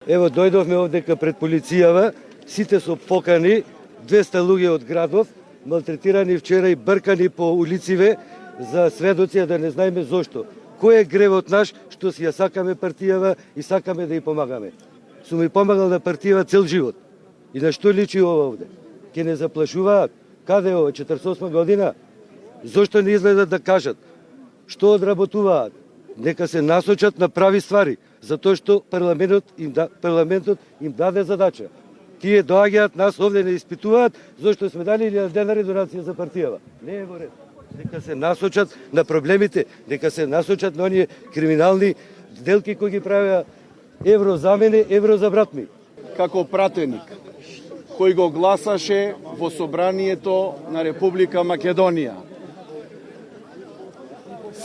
Ево, дојдовме овдека пред полицијава, сите со покани, 200 луѓе од градов, малтретирани вчера и бркани по улициве за сведоци, да не знаеме зошто. Кој е гревот наш што си ја сакаме партијава и сакаме да ја помагаме? Сум и помагал на партијава цел живот. И на што личи ова овде? Ке не заплашуваат? Каде е ова, 48 година? Зошто не излезат да кажат? Што одработуваат? Нека се насочат на прави ствари, затоа што парламентот им даде задача. Тие доаѓаат, нас овде не испитуваат, зашто сме дали 1000 денари донација за партијава. Не е во ред. Нека се насочат на проблемите, нека се насочат на оние криминални делки кои ги правеа евро за мене, евро за брат ми. Како пратеник, кој го гласаше во Собранието на Република Македонија,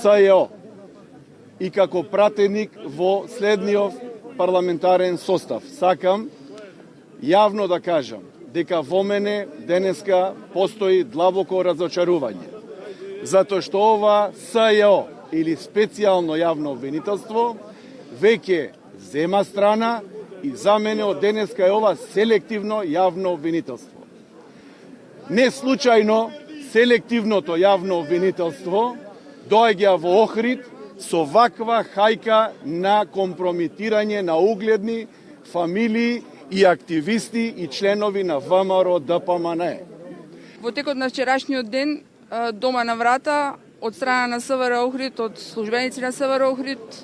СЈО, и како пратеник во следниот парламентарен состав, сакам јавно да кажам дека во мене денеска постои длабоко разочарување, затоа што ова СЈО или специјално јавно обвинителство веќе зема страна и за мене од денеска е ова селективно јавно обвинителство. Не случајно селективното јавно обвинителство доаѓа во Охрид со ваква хајка на компрометирање на угледни фамилии и активисти и членови на ВМРО ДПМН. Во текот на вчерашниот ден, дома на врата, од страна на СВР Охрид, од службеници на СВР Охрид,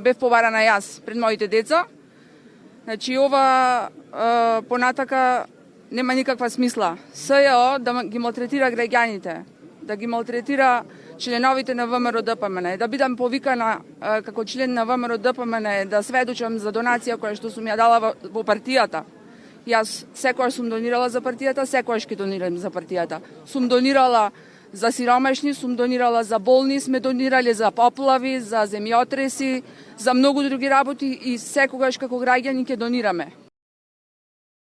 бев побарана јас пред моите деца. Значи, ова понатака нема никаква смисла. СЈО да ги малтретира граѓаните, да ги малтретира членовите на ВМРО ДПМН, да бидам повикана како член на ВМРО ДПМН да сведочам за донација која што сум ја дала во партијата. Јас секојаш сум донирала за партијата, секојаш ќе донирам за партијата. Сум донирала за сиромашни, сум донирала за болни, сме донирале за поплави, за земјотреси, за многу други работи и секогаш како граѓани ќе донираме.